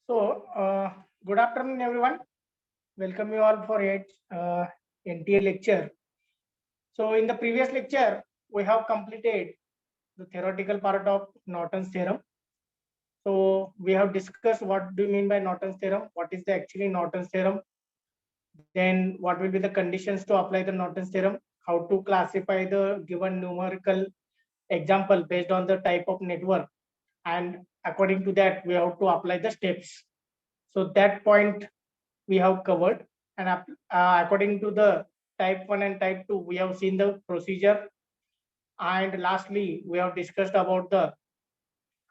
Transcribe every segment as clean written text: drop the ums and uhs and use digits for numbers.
Good afternoon, everyone. Welcome you all for yet NTA lecture. So, in the previous lecture, we have completed the theoretical part of Norton's theorem. So, we have discussed what do you mean by Norton's theorem, what is the actually Norton's theorem, then what will be the conditions to apply the Norton's theorem, how to classify the given numerical example based on the type of network, and according to that, we have to apply the steps. So, that point we have covered, and according to the type 1 and type 2 we have seen the procedure, and lastly we have discussed about the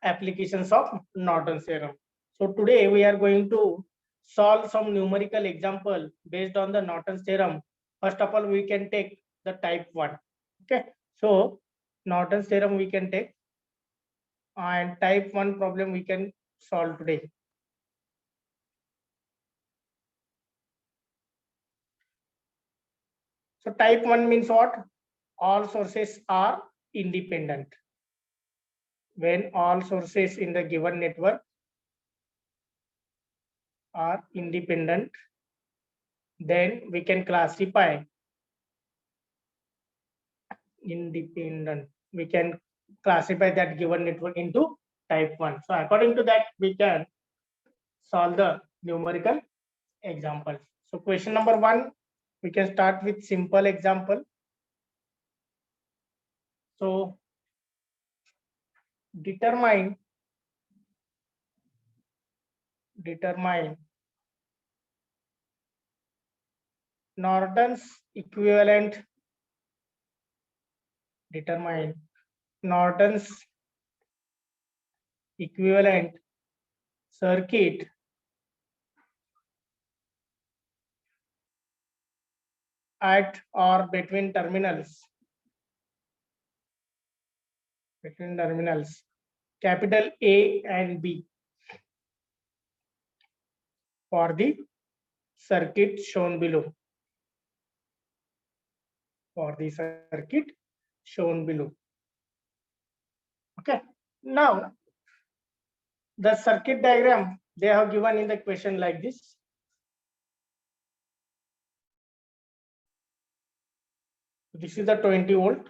applications of Norton's theorem. So today we are going to solve some numerical example based on the Norton's theorem. First of all, we can take the type 1. Okay, so Norton's theorem we can take, and type 1 problem we can solve today. So type 1 means what? All sources are independent. When all sources in the given network are independent, then we can classify we can classify that given network into type 1. So according to that, we can solve the numerical examples. So question number 1, we can start with simple example. So determine Norton's equivalent circuit at or between terminals capital A and B for the circuit shown below. Okay, now the circuit diagram they have given in the question like this. This is the 20 volt.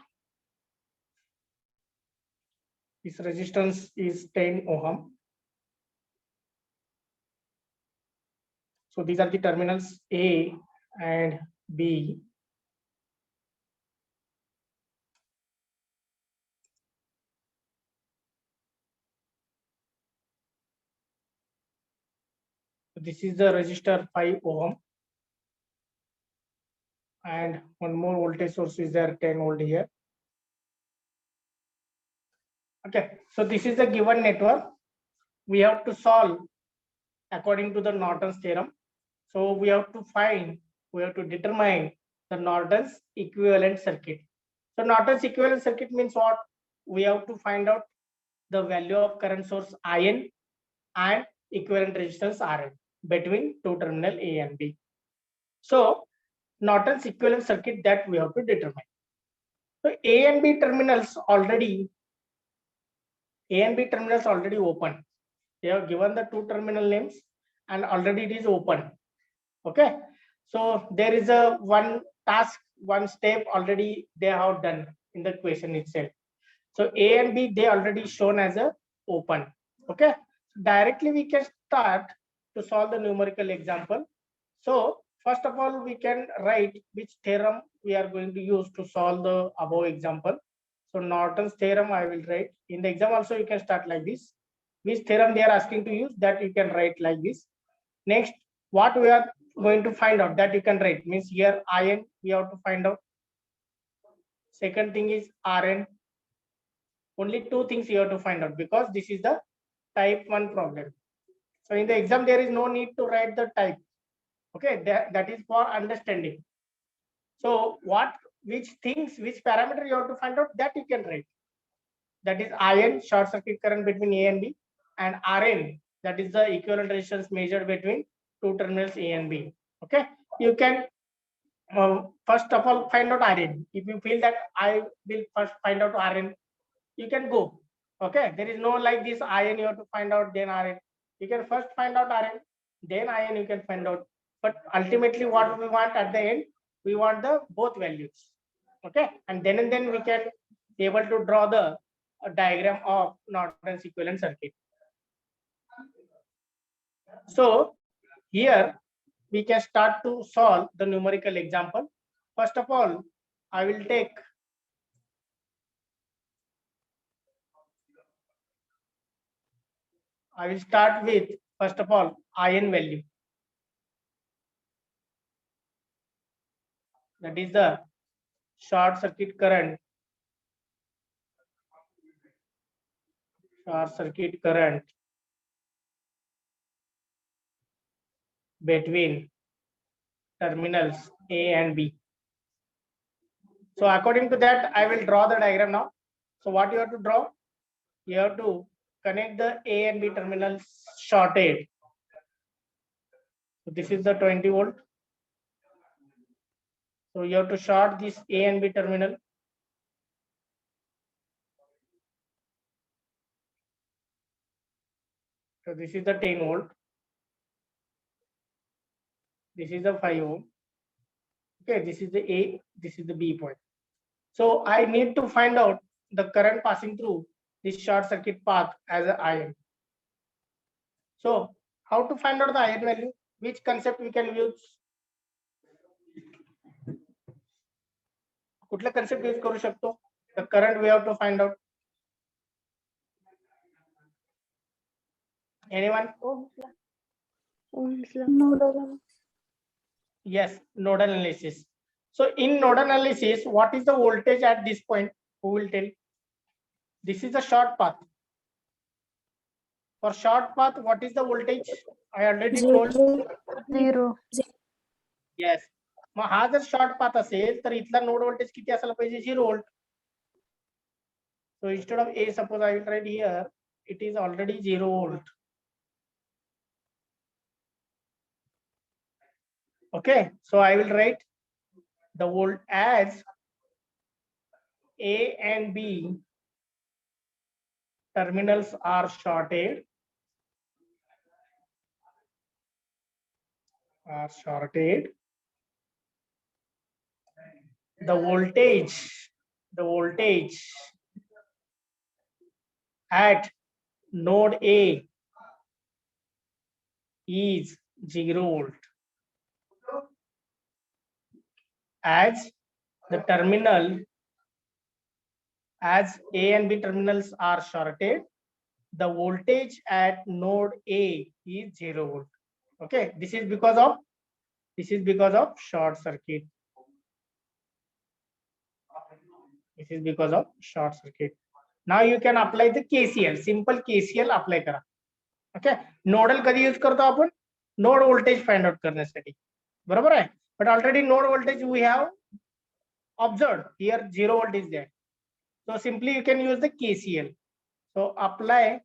This resistance is 10 ohm. So these are the terminals A and B. This is the resistor 5 ohm, and one more voltage source is there, 10 volt here. Okay, so this is the given network. We have to solve according to the Norton's theorem. So we have to determine the Norton's equivalent circuit. So Norton's equivalent circuit means what? We have to find out the value of current source IN and equivalent resistance RN between two terminal A and B. So Norton's equivalent circuit that we have to determine. So A and B terminals already open. They have given the two terminal names and already it is open. Okay, so there is a one step already they have done in the question itself. So A and B they already shown as a open. Okay, directly we can start to solve the numerical example. So first of all, we can write which theorem we are going to use to solve the above example. So Norton's theorem I will write in the exam also. You can start like this. Which theorem they are asking to use, that you can write like this. Next, what we are going to find out, that you can write, means here IN we have to find out. Second thing is RN. Only two things you have to find out because this is the type 1 problem. So in the exam there is no need to write the type. Okay, that is for understanding. So which parameter you have to find out, that you can write. That is IN, short circuit current between A and B, and RN, that is the equivalent resistance measured between two terminals A and B. Okay, you can first of all find out RN. If you feel that I will first find out RN, you can go. Okay, there is no like this IN you have to find out then RN. You can first find out Rn, then In you can find out. But ultimately what we want at the end, we want the both values. Okay, and then we can be able to draw the diagram of Norton's equivalent circuit. So here we can start to solve the numerical example. First of all, I will start with, first of all, In value. That is the short circuit current. Short circuit current between terminals A and B. So according to that, I will draw the diagram now. So what you have to draw? You have to connect the A and B terminals shorted. So this is the 20 volt. So you have to short this A and B terminal. So this is the 10 volt. This is the 5 ohm. Okay, this is the A, this is the B point. So I need to find out the current passing through this short circuit path as an IN. So how to find out the IN value? Which concept we can use? कुठला concept use करू शकतो? The current we have to find out. Anyone? Yes, nodal analysis. So in nodal analysis, what is the voltage at this point? Who will tell? This is the short path. For short path, what is the voltage? I already told. 0. Yes. मग हा जर short path असेल तर इथला node voltage किती असायला पाहिजे? 0 volt. So instead of A, suppose I will write here, it is already 0 volt. Okay, so I will write the volt as A and B terminals are shorted. The voltage at node A is 0 volt. As the terminal, as A and B terminals are shorted, the voltage at node A is 0 volt. Okay, this is because of short circuit. This is because of short circuit. Now you can apply the KCL. Simple KCL apply करा. Okay, nodal कधी use करतो आपण? Node voltage find out करण्यासाठी. बरोबर आहे? But already node voltage we have observed. Here 0 volt is there. So simply you can use the KCL. So apply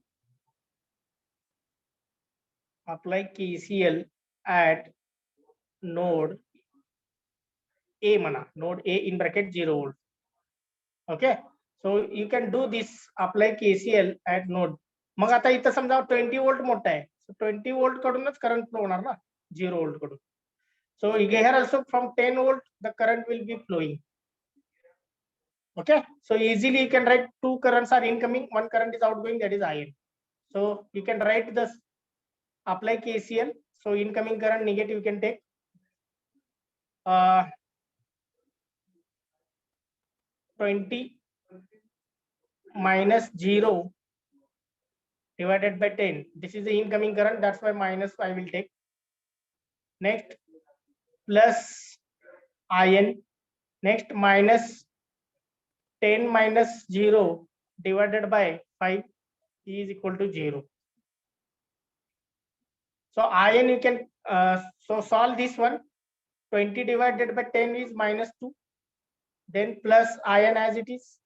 KCL at node A म्हणा. Node A in bracket 0 volt. Okay, so you can do this, apply KCL at node. मग आता इथं समजा 20 volt मोठा आहे. So 20 volt कडूनच current flow होणार ना 0 volt कडून. So here also from 10 volt the current will be flowing. Okay, so easily you can write two currents are incoming, one current is outgoing, that is IN. So you can write this, apply KCL. So incoming current negative you can take 20 minus 0 divided by 10. This is the incoming current, that's why minus I will take. Next plus IN. Next minus 10 minus 0 divided by 5 is equal to 0. So IN you can so solve this one. 20 divided by 10 is minus 2. Then plus IN as it is.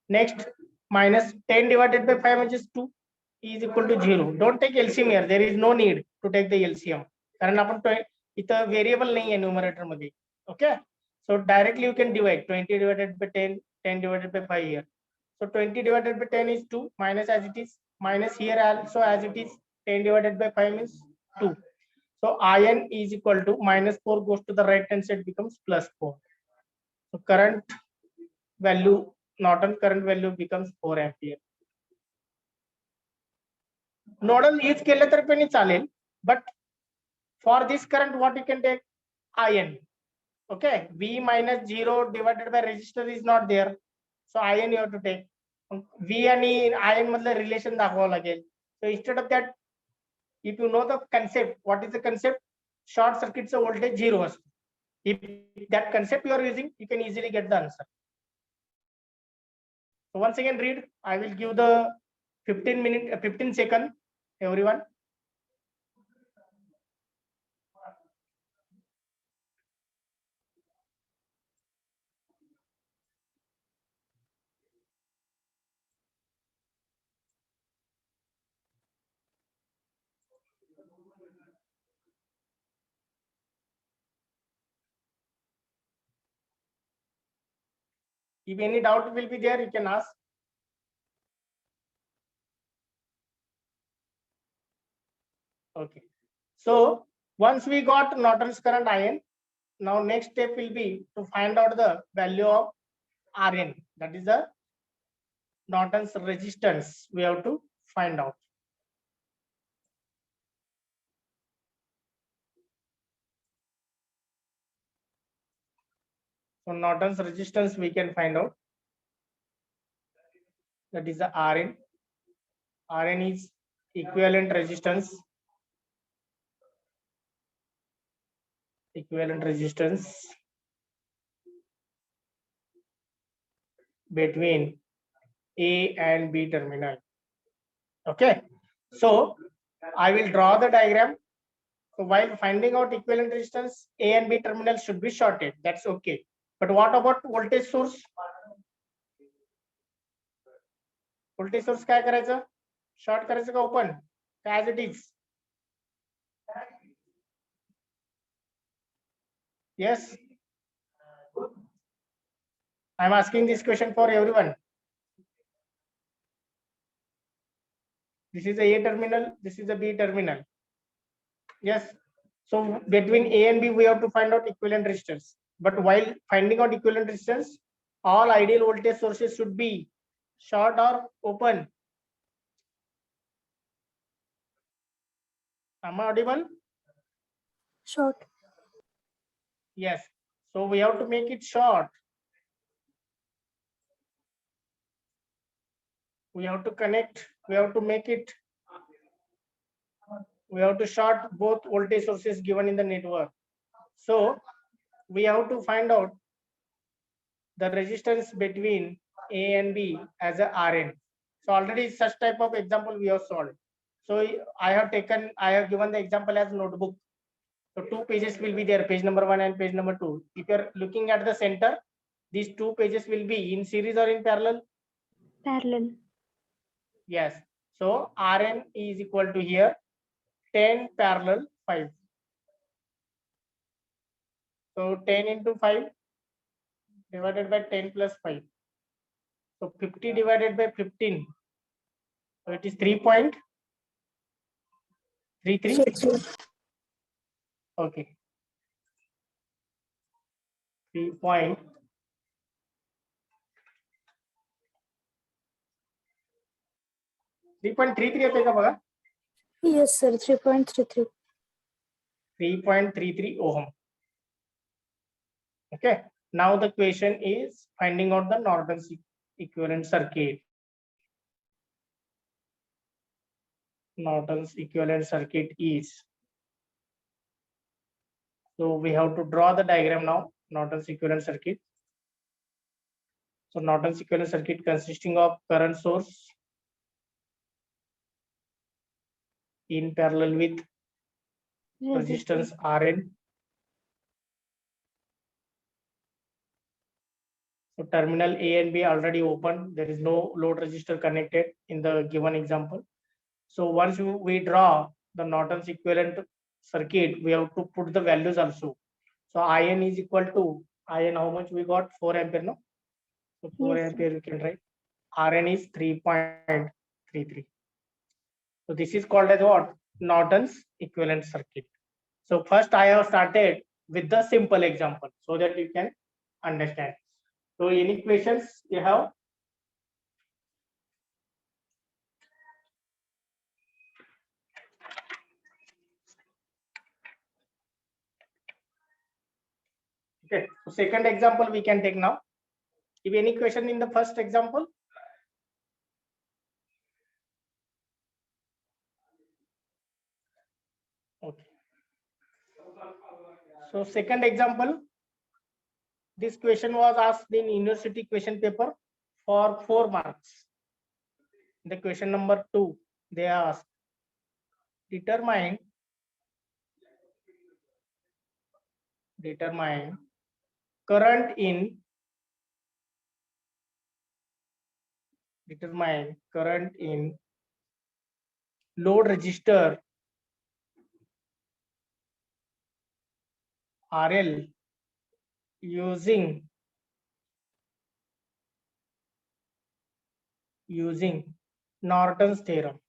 Next minus 10 divided by 5 which is 2 is equal to 0. Don't take LCM here. There is no need to take the LCM. कारण आपण इथं variable नाही आहे numerator मध्ये. Okay. So directly you can divide 20 divided by 10, 10 divided by 5 here. So 20 divided by 10 is 2, minus as it is, minus here also as it is, 10 divided by 5 means 2. So IN is equal to -4 goes to the right hand side, becomes +4. So current value, Norton current value becomes 4 ampere. Nodal use केले तर पण चालेल, but for this current what you can take? IN. Okay, V minus 0 divided by resistor is not there, so IN you have to take. V आणि IN मधलं relation दाखवावं लागेल. So instead of that, if you know the concept, what is the concept? Short circuit so voltage 0 असतो. If that concept you are using, you can easily get the answer. So once again read, I will give the 15 second everyone. If any doubt will be there, you can ask. Okay. So once we got Norton's current IN, now next step will be to find out the value of RN. That is the Norton's resistance. We have to find out. So Norton's resistance we can find out. That is the RN. RN is equivalent resistance. Equivalent resistance between A and B terminal. Okay. So I will draw the diagram. So while finding out equivalent resistance, A and B terminals should be shorted. That's okay. But what about voltage source? Voltage source काय करायचं? Short करायचं का open? As it is. Yes. I'm asking this question for everyone. This is the A terminal. This is the B terminal. Yes. So between A and B, we have to find out equivalent resistance. But while finding out equivalent resistance, all ideal voltage sources should be short or open. Am I audible? Short. Yes. So we have to make it short. We have to connect. We have to make it. We have to short both voltage sources given in the network. So we have to find out the resistance between A and B as a RN. So already such type of example we have solved. So I have given the example as notebook. So 2 pages will be there, page number 1 and page number 2. If you're looking at the center, these 2 pages will be in series or in parallel? Parallel. Yes. So RN is equal to here 10 parallel 5. So 10 into 5 divided by 10 plus 5. So 50 divided by 15. So it is 3.33. Okay. 3.33 येते का बघा? Yes, sir. 3.33. 3.33 ohm. Okay. Now the question is finding out the Norton's equivalent circuit. Norton's equivalent circuit is. So we have to draw the diagram now. Norton's equivalent circuit. So Norton's equivalent circuit consisting of current source in parallel with resistance RN. So terminal A and B already open. There is no load resistor connected in the given example. So once we draw the Norton's equivalent circuit, we have to put the values also. So IN is equal to IN, how much we got? 4 ampere, no? So 4 Yes, ampere we can write. RN is 3.33. So this is called as what? Norton's equivalent circuit. So first I have started with the simple example so that you can understand. So any questions you have? Okay, so second example we can take now. If any question in the first example? Okay. So second example, this question was asked in university question paper for 4 marks. The question number 2, they asked, determine current in load resistor RL using Norton's theorem.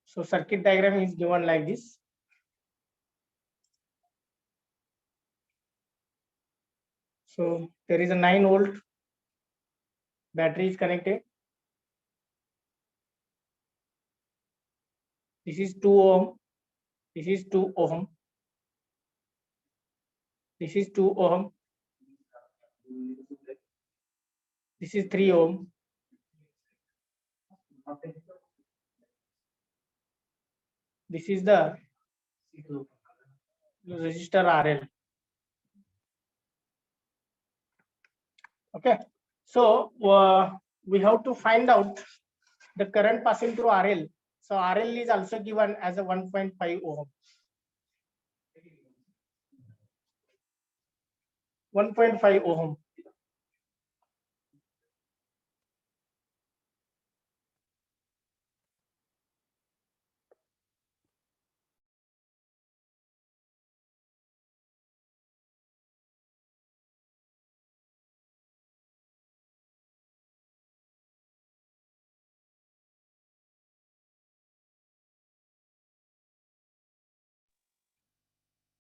So circuit diagram is given like this. So there is a 9-volt battery is connected. This is 2 ohm. This is 2 ohm. This is 2 ohm. This is 3 ohm. This is the resistor RL. Okay. So we have to find out the current passing through RL. So RL is also given as a 1.5 ohm. 1.5 ohm.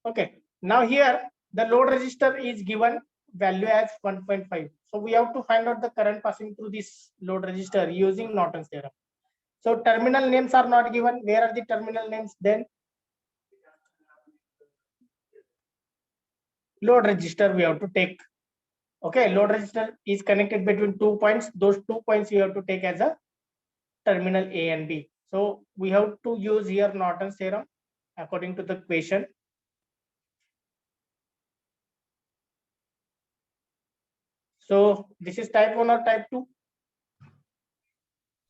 Okay. Now here the load resistor is given value as 1.5. So we have to find out the current passing through this load resistor using Norton's theorem. So terminal names are not given. Where are the terminal names then? Load resistor we have to take. Okay, load resistor is connected between 2 points. Those 2 points you have to take as a terminal A and B. So we have to use here Norton's theorem according to the question. So this is type 1 or type 2?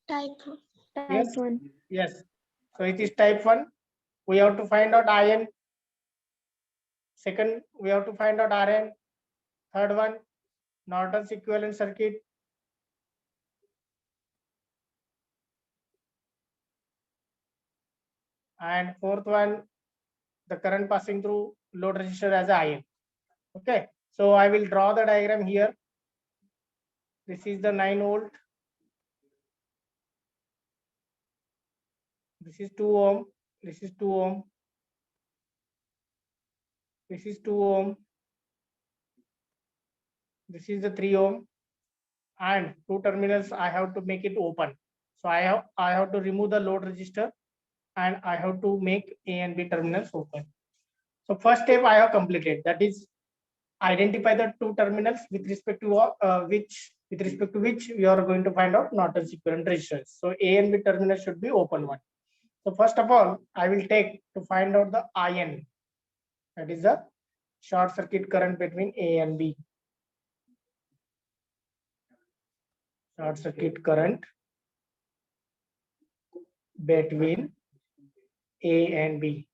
Type 1. Yes. Type 1. Yes. So it is type 1. We have to find out IN. Second, we have to find out RN. Third one, Norton's equivalent circuit. And fourth one, the current passing through load resistor as IN. Okay. So I will draw the diagram here. This is the 9-volt. This is 2 ohm. This is 2 ohm. This is 2 ohm. This is the 3 ohm. And 2 terminals I have to make it open. So I have to remove the load resistor and I have to make A and B terminals open. So first step I have completed, that is identify the 2 terminals with respect to which we are going to find out Norton's equivalent resistors. So A and B terminal should be open one. So first of all, I will take to find out the IN, that is the short circuit current between A and B. Short circuit current between A and B.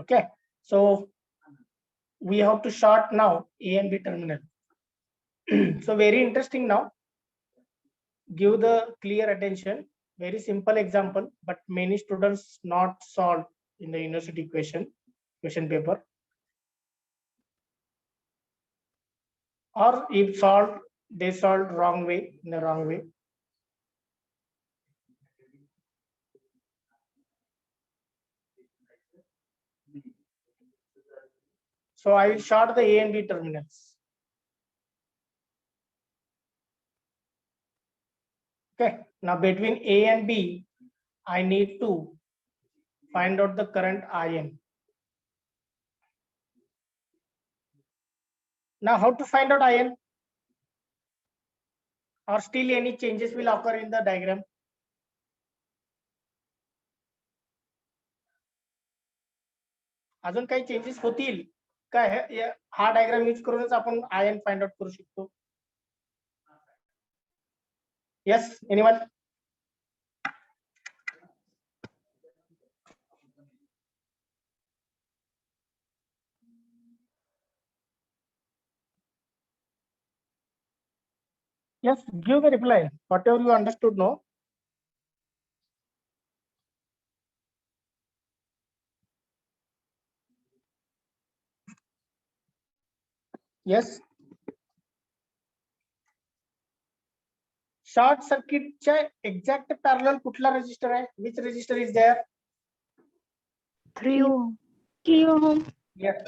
Okay, so we have to short now A and B terminal. So very interesting now. Give the clear attention. Very simple example, but many students not solved in the university question paper. or if solved, they solved wrong way, in the wrong way. So I will short the A and B terminals. Okay, now between A and B, I need to find out the current IN. Now how to find out IN? Or still any changes will occur in the diagram? अजून काही changes होतील काय? हा diagram use करूनच आपण ion find out करू शकतो. Yes, anyone? Yes, give the reply. Whatever you understood, no? Yes. Short circuit च्या exact parallel कुठला resistor आहे? Which resistor is there? 3 ohm. 3 ohm. Yes.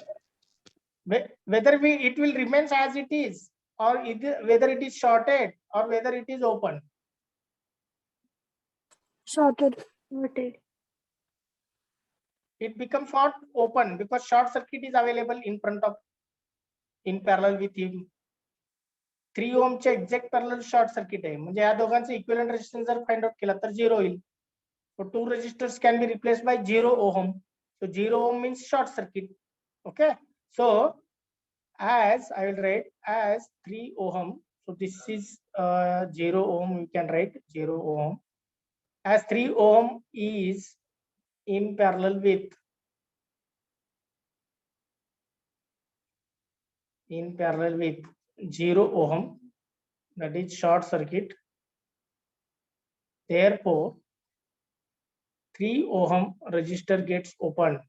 Whether it will remains as it is, or whether it is shorted or whether it is open. Shorted. Shorted. It becomes not open because short circuit is available in front of, in parallel with him. 3 ohm चे exact parallel short circuit आहे, म्हणजे या दोघांचे equivalent resistance जर find out केला तर 0 होईल. So 2 resistors can be replaced by 0 ohm. So 0 ohm means short circuit. Okay. So as I will write as 3 ohm. So this is 0 ohm. We can write 0 ohm as 3 ohm is in parallel with 0 ohm, that is short circuit. Therefore 3 ohm resistor gets opened.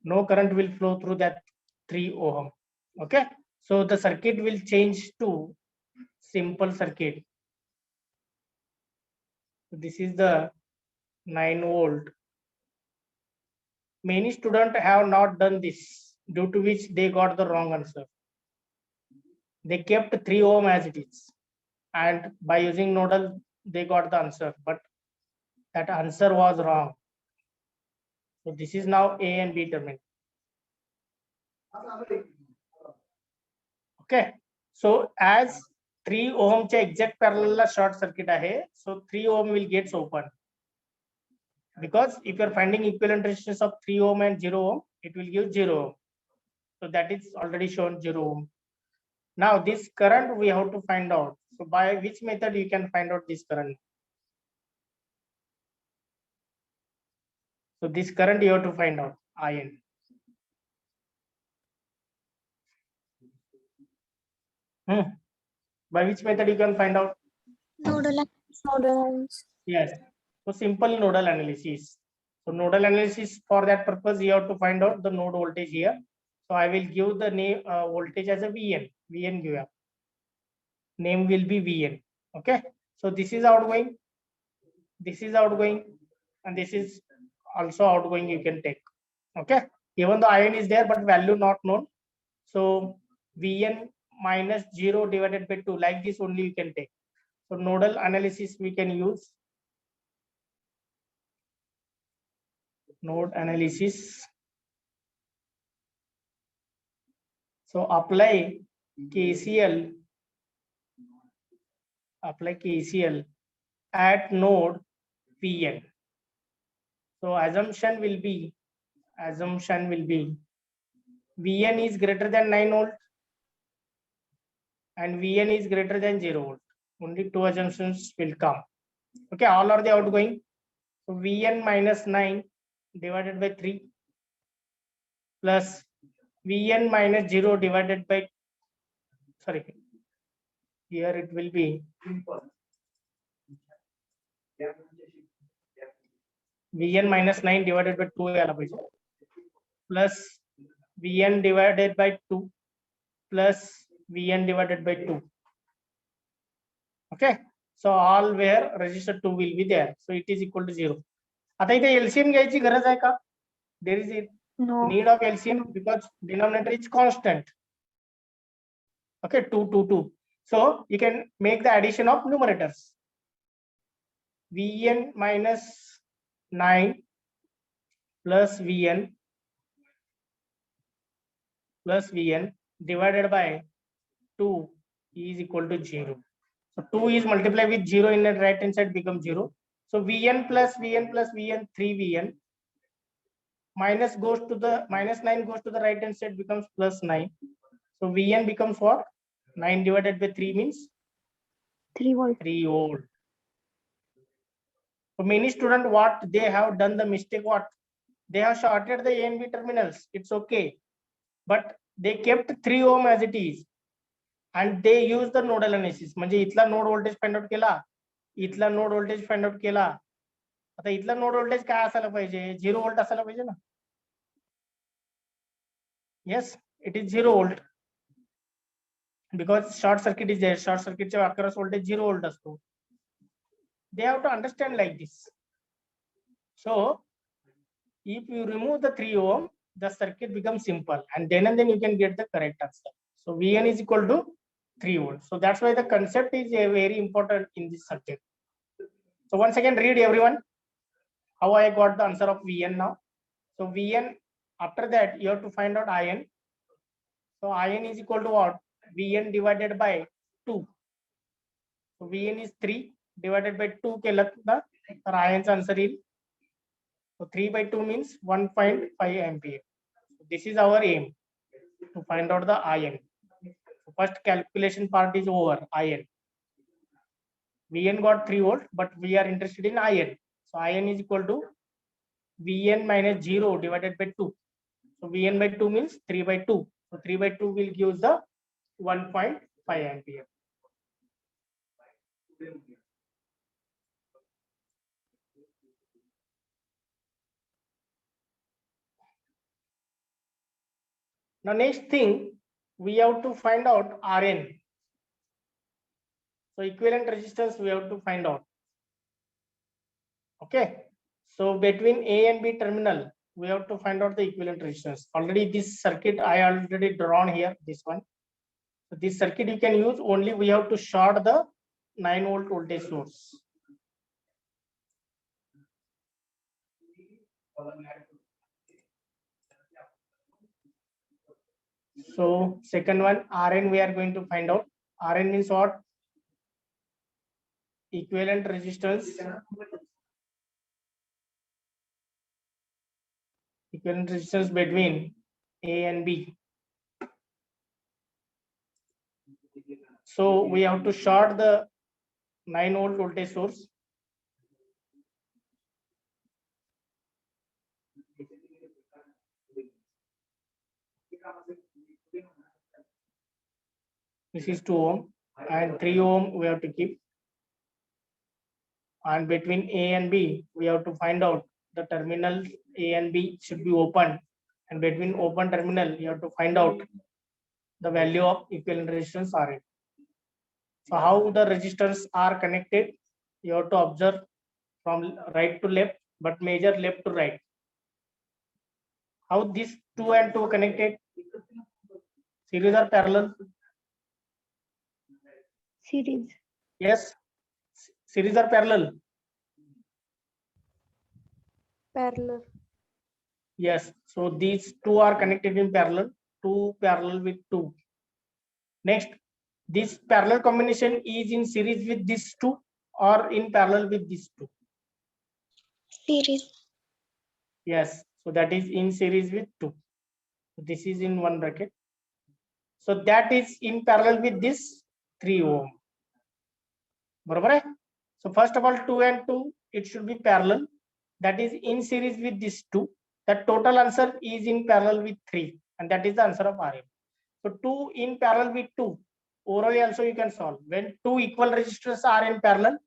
No current will flow through that 3 ohm. Okay. So the circuit will change to simple circuit. This is the 9 volt. Many students have not done this, due to which they got the wrong answer. They kept 3 ohm as it is, and by using nodal they got the answer, but that answer was wrong. So this is now A and B terminal. Okay. So as 3 ohm च्या exact parallel short circuit आहे, so 3 ohm will gets open, because if you are finding equivalent resistance of 3 ohm and 0 ohm, it will give 0 ohm. So that is already shown 0 ohm. Now this current we have to find out. So by which method you can find out this current? So this current you have to find out IN. By which method you can find out? Nodal. Yes. So simple nodal analysis. So nodal analysis, for that purpose you have to find out the node voltage here. So I will give the name voltage as a VN. VN give up. Name will be VN. Okay. So this is outgoing. This is outgoing, and this is also outgoing. You can take. Okay. Even the IN is there, but value not known. So VN minus 0 divided by 2, like this only you can take. So nodal analysis we can use. Node analysis. So apply KCL. Apply KCL at node Pn. So assumption will be Vn is greater than 9 volt and Vn is greater than 0 volt. Only two assumptions will come. Okay, all are the outgoing. So Vn minus 9 divided by 3 plus Vn minus 0 divided by, sorry, here it will be Vn minus 9 divided by 2. plus Vn divided by 2 plus Vn divided by 2. Okay, so all where resistor 2 will be there, so it is equal to 0. आता इथे LCM घ्यायची गरज आहे का? There is a No. need of LCM because denominator is constant. Okay, 2 2 2. So you can make the addition of numerators. Vn minus 9 plus Vn divided by 2 is equal to 0. So 2 is multiplied with 0 in the right hand side becomes 0. So Vn plus Vn plus Vn 3Vn minus goes to the minus 9 goes to the right hand side becomes plus 9. So Vn becomes what? 9 divided by 3 means 3 volt. 3 volt. So many students what they have done the mistake what? They have shorted the A and B terminals. It's okay. But they kept 3 ohm as it is. And they use the nodal analysis. म्हणजे इथला node voltage find out केला, इथला node voltage find out केला. आता इथला node voltage काय असायला पाहिजे? 0 व्होल्ट असायला पाहिजे ना. Yes, it is 0 volt. Because short circuit is there. Short circuit च्या across voltage 0 volt असतो. They have to understand like this. So if you remove the 3 ohm, the circuit becomes simple, and then you can get the correct answer. So Vn is equal to 3 volts. So that's why the concept is very important in this subject. So once again, read everyone how I got the answer of Vn now. So Vn, after that you have to find out In. So In is equal to what? Vn divided by 2. So Vn is 3 divided by 2 केलं ना तर In's answer is, so 3 by 2 means 1.5 ampere. So this is our aim, to find out the In. So first calculation part is over. In. Vn got 3 volt, but we are interested in In. So In is equal to Vn minus 0 divided by 2. So Vn by 2 means 3 by 2. So 3 by 2 will give the 1.5 ampere. Now next thing, we have to find out Rn. So equivalent resistance we have to find out. Okay. So between A and B terminal, we have to find out the equivalent resistance. Already this circuit I already drawn here, this one. So this circuit you can use only we have to short the 9 volt voltage source. So second one, Rn we are going to find out. Rn means what? Equivalent resistance. Equivalent resistance between A and B. So we have to short the 9 volt voltage source. This is 2 ohm and 3 ohm we have to keep. And between A and B, we have to find out the terminal A and B should be open. And between open terminal, you have to find out the value of equivalent resistance Rn. So how the resistors are connected, you have to observe from right to left, but measure left to right. How these 2 and 2 connected? Series or parallel? Series. Yes. Series or parallel? Parallel. Yes. So these 2 are connected in parallel. 2 parallel with 2. Next, this parallel combination is in series with these 2 or in parallel with these 2? Series. Yes. So that is in series with 2. This is in one bracket. So that is in parallel with this 3 ohm. Barabar hai? So first of all, 2 and 2, it should be parallel. That is in series with this 2. The total answer is in parallel with 3. And that is the answer of Rm. So 2 in parallel with 2. Orally also you can solve. When 2 equal resistors are in parallel,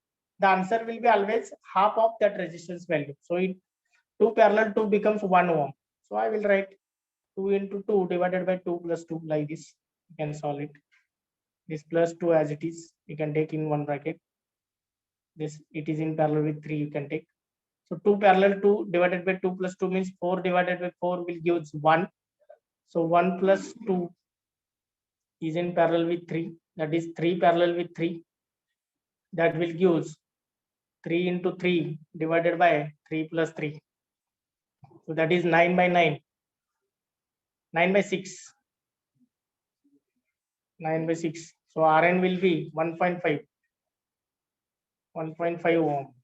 the answer will be always half of that resistance value. So it 2 parallel 2 becomes 1 ohm. So I will write 2 into 2 divided by 2 plus 2, like this. You can solve it. This plus 2 as it is, you can take in one bracket. This, it is in parallel with 3, you can take. So 2 parallel 2 divided by 2 plus 2 means 4 divided by 4 will give 1. So 1 plus 2 is in parallel with 3. That is 3 parallel with 3. That will give 3 into 3 divided by 3 plus 3. So that is 9 by 9. 9 by 6. 9 by 6. So Rn will be 1.5. 1.5 ohm.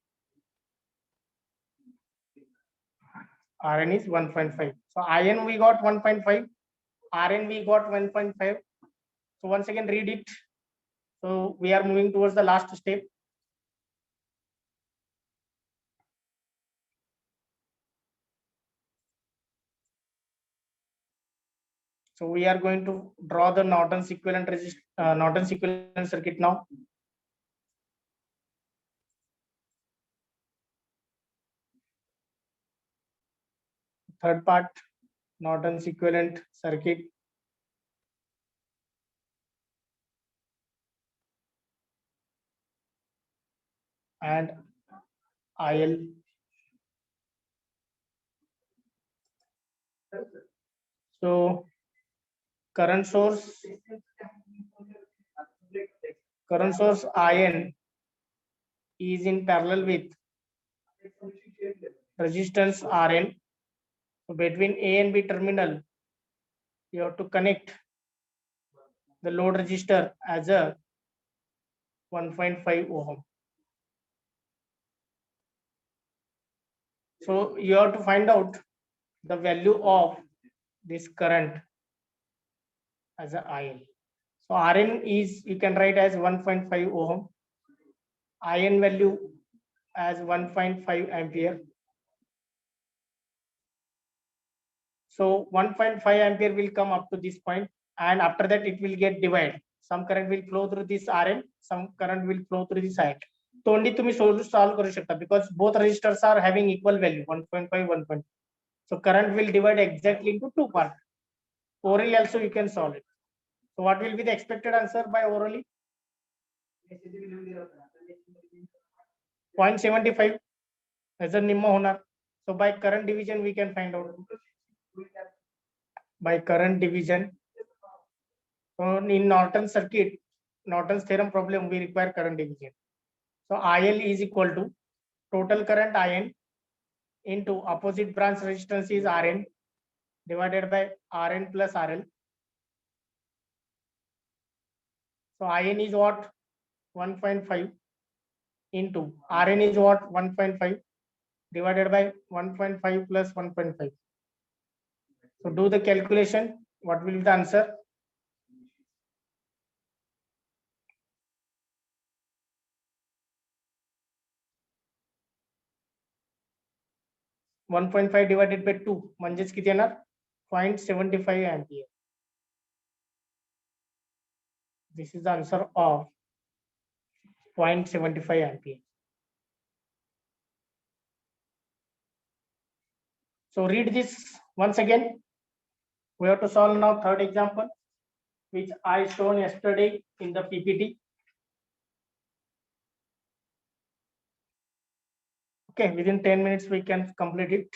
Rn is 1.5. So In we got 1.5. Rn we got 1.5. So once again read it. So we are moving towards the last step. So we are going to draw the Norton's equivalent Norton's equivalent circuit now. Third part, Norton's equivalent circuit. And IL. So current source IN is in parallel with resistance Rn. So between A and B terminal, you have to connect the load resistor as a 1.5 ohm. So you have to find out the value of this current as a IL. So Rn is, you can write as 1.5 ohm. IN value as 1.5 ampere. So 1.5 ampere will come up to this point, and after that it will get divided. Some current will flow through this Rn, some current will flow through this IN. So only तुम्ही solve करू शकता because both resistors are having equal value 1.5, 1.5. So current will divide exactly into two parts. Orally also you can solve it. So what will be the expected answer by orally? 0.75 as a निम्मा होणार. So by current division we can find out. By current division. So in Norton circuit, Norton's theorem problem, we require current division. So IL is equal to total current IN into opposite branch resistance is Rn divided by Rn plus RL. So IN is what? 1.5 into Rn is what? 1.5 divided by 1.5 plus 1.5. So do the calculation. What will be the answer? .5 divided by 2 म्हणजेच किती येणार? 0.75 ampere. This is the answer of 0.75 ampere. So read this once again. We have to solve now third example, which I shown yesterday in the PPT. Okay, within 10 minutes we can complete it.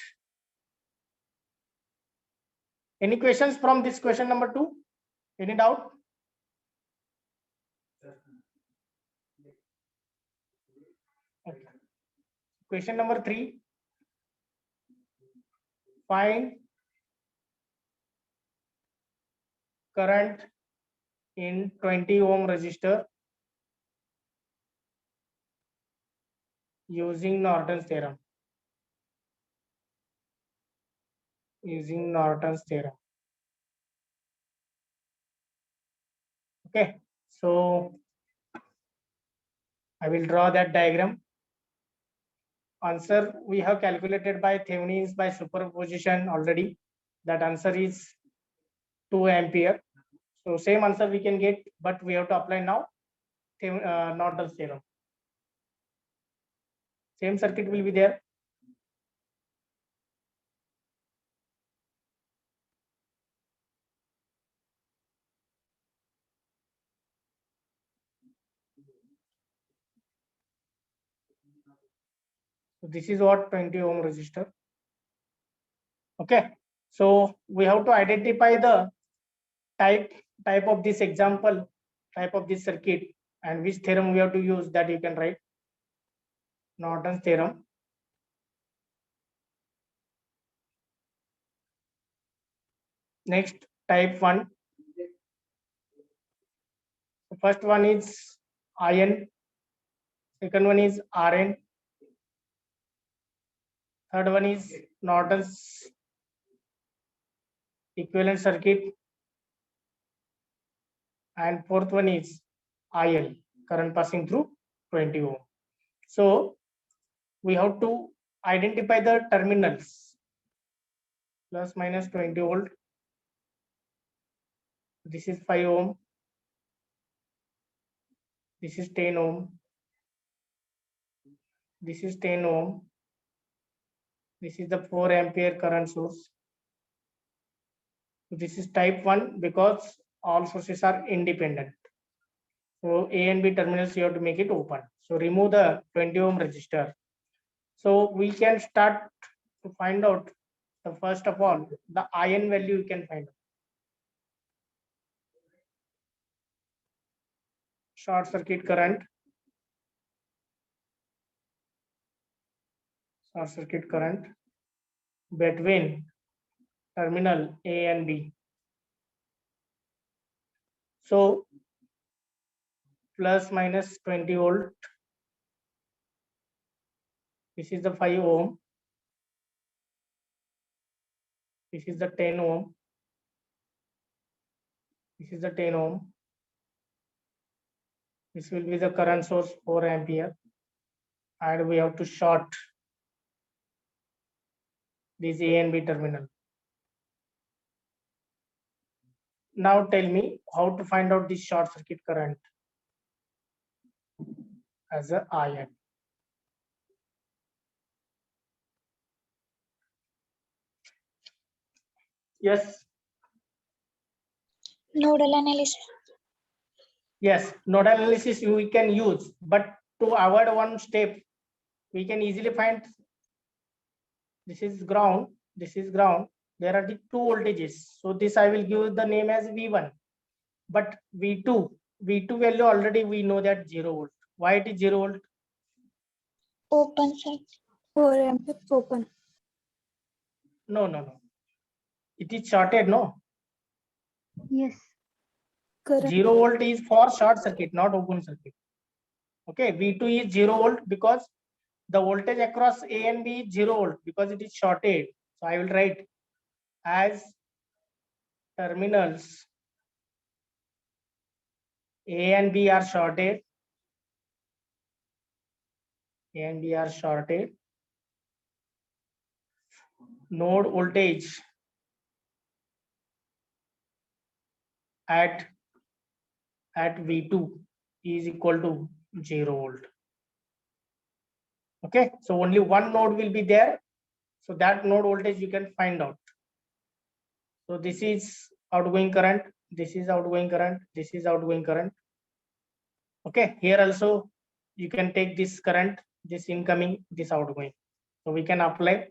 Any questions from this question number 2? Any doubt? Okay. Question number 3. Find current in 20 ohm resistor using Norton's theorem. Using Norton's theorem. Okay, so I will draw that diagram. Answer we have calculated by Thevenin's by superposition already. That answer is 2 ampere. So same answer we can get, but we have to apply now Norton's theorem. Same circuit will be there. So this is what 20 ohm resistor. Okay, so we have to identify the type of this example, type of this circuit, and which theorem we have to use. That you can write Norton's theorem. Next, type 1. The first one is IN, second one is RN, third one is Norton's equivalent circuit, and fourth one is IL, current passing through 20 ohm. So we have to identify the terminals, plus minus 20 volt. This is 5 ohm, this is 10 ohm, this is 10 ohm, this is the 4 ampere current source. This is type 1 because all sources are independent. So A and B terminals you have to make it open. So remove the 20 ohm resistor. So we can start to find out the first of all the IN value you can find out. Short circuit current. Short circuit current between terminal A and B. So plus minus 20 volt. This is the 5 ohm. This is the 10 ohm. This is the 10 ohm. This will be the current source 4 ampere. And we have to short this A and B terminal. Now tell me how to find out this short circuit current as a IN. Yes, Nodal analysis. yes, nodal analysis we can use, but to avoid one step, we can easily find this is ground, this is ground. There are the two voltages. So this I will give the name as V1, but V2 value already we know that 0 volt. Why it is 0 volt? Open circuit. 4 ampere open. No. It is shorted, no? Yes. Current. 0 volt is for short circuit, not open circuit. Okay, V2 is 0 volt because the voltage across A and B is 0 volt because it is shorted. So I will write as terminals A and B are shorted. A and B are shorted. Node voltage at V2 is equal to 0 volt. Okay, so only one node will be there. So that node voltage you can find out. So this is outgoing current, this is outgoing current, this is outgoing current. Okay, here also you can take this current, this incoming, this outgoing. So we can apply.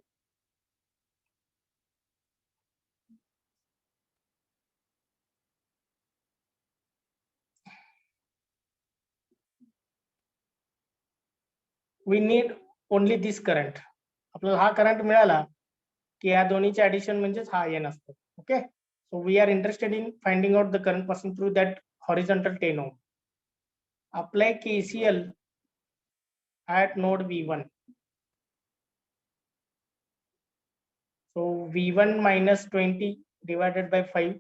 We need only this current. आपल्याला हा current मिळाला की या दोन्हीचे addition म्हणजेच हा N असतो. Okay, so we are interested in finding out the current passing through that horizontal 10 ohm. Apply KCL at node V1. So V1 minus 20 divided by 5,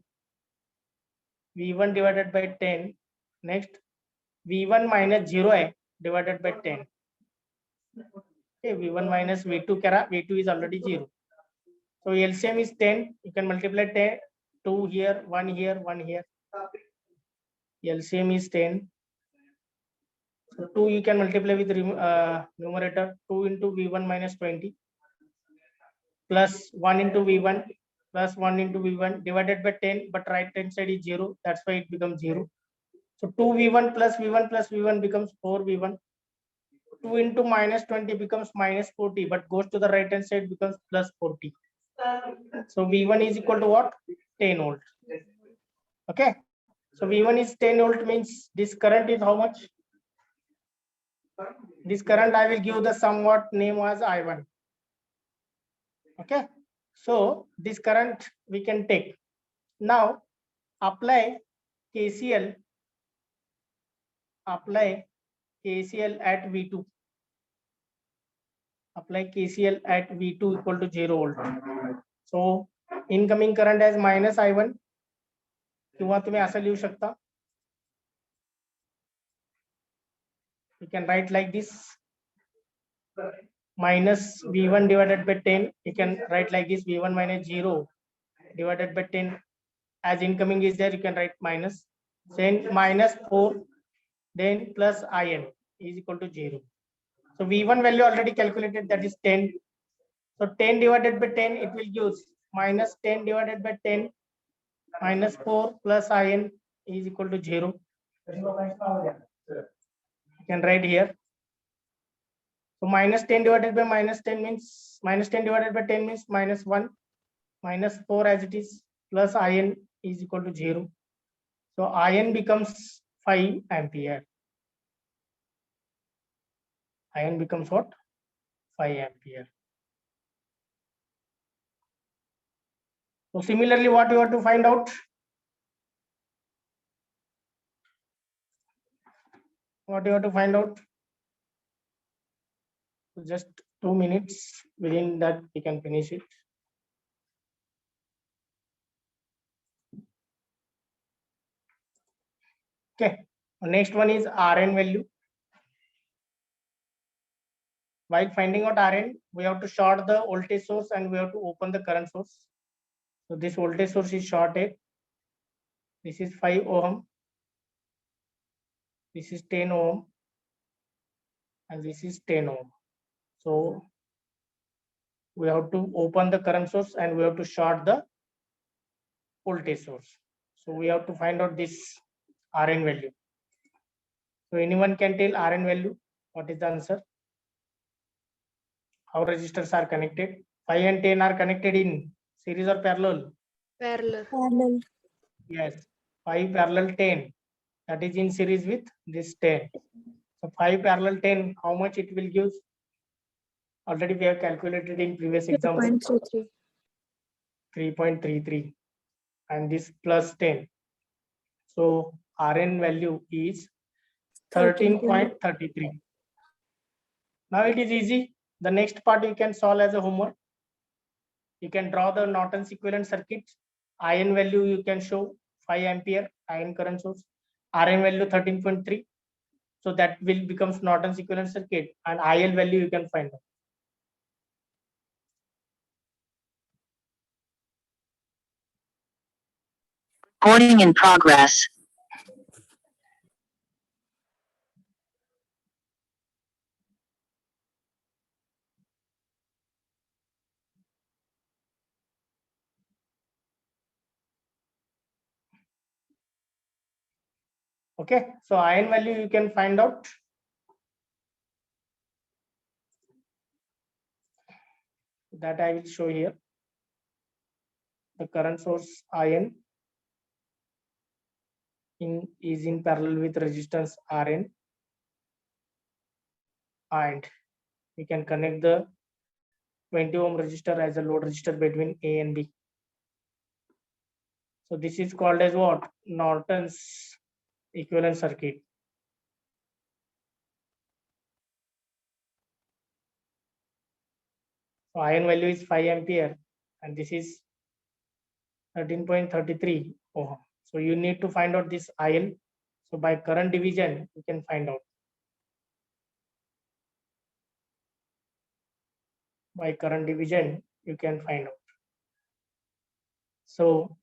V1 divided by 10. Next V1 minus 0 है divided by 10. Okay, V1 minus V2 kya? V2 is already 0. So LCM is 10. You can multiply 10, 2 here, 1 here, 1 here. LCM is 10. So 2 you can multiply with numerator. 2 into V1 minus 20 plus 1 into V1 plus 1 into V1 divided by 10, but right hand side is 0. That's why it becomes 0. So 2V1 plus V1 plus V1 becomes 4V1. 2 into minus 20 becomes minus 40, but goes to the right hand side becomes plus 40. So V1 is equal to what? 10 volt. Okay. So V1 is 10 volt means this current is how much? This current I will give the somewhat name as I1. Okay. So this current we can take. Now apply KCL. Apply KCL at V2. Apply KCL at V2 equal to 0 volt. So incoming current as minus I1. किंवा तुम्ही असं लिहू शकता. You can write like this. Minus V1 divided by 10. You can write like this. V1 minus 0 divided by 10. As incoming is there, you can write minus. Then minus 4. Then plus IN is equal to 0. So V1 value already calculated, that is 10. So 10 divided by 10, it will give minus 10 divided by 10 minus 4 plus IN is equal to 0. You can write here. So minus 10 divided by minus 10 means minus 10 divided by 10 means minus 1, minus 4 as it is, plus IN is equal to 0. So IN becomes 5 ampere. IN becomes what? 5 ampere. So similarly, what you have to find out? What you have to find out? Just 2 minutes. Within that, we can finish it. Okay. Next one is RN value. While finding out RN, we have to short the voltage source and we have to open the current source. So this voltage source is shorted. This is 5 ohm. This is 10 ohm. And this is 10 ohm. So we have to open the current source and we have to short the voltage source. So we have to find out this RN value. So anyone can tell RN value? What is the answer? How resistors are connected? 5 and 10 are connected in series or parallel? Parallel. Parallel. Yes, 5 parallel 10. That is in series with this 10. So 5 parallel 10, how much it will give? Already we have calculated in previous example. 3.33. 3.33. And this plus 10. So RN value is 13.33. Now it is easy. The next part you can solve as a homework. You can draw the Norton's equivalent circuit. IN value you can show 5 ampere IN current source. RN value 13.3. So that will becomes Norton's equivalent circuit, and IL value you can find out. Recording in progress. Okay, so IN value you can find out. That I will show here. The current source IN is in parallel with resistance RN, and we can connect the 20 ohm resistor as a load resistor between A and B. So this is called as what? Norton's equivalent circuit. So IN value is 5 ampere and this is 13.33 ohm. So you need to find out this IL. So by current division, you can find out. By current division, you can find out. So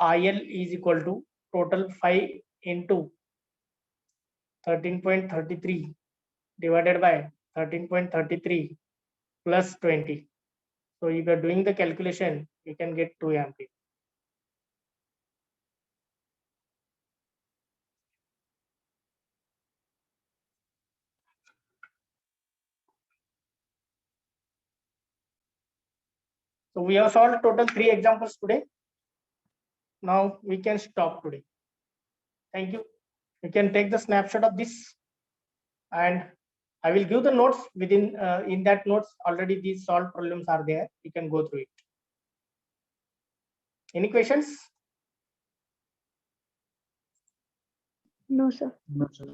IL is equal to total 5 into 13.33 divided by 13.33 plus 20. So if you are doing the calculation, you can get 2 ampere. So we have solved total 3 examples today. Now we can stop today. Thank you. You can take the snapshot of this, and I will give the notes within in that notes already these solved problems are there. You can go through it. Any questions? No, sir. No, sir.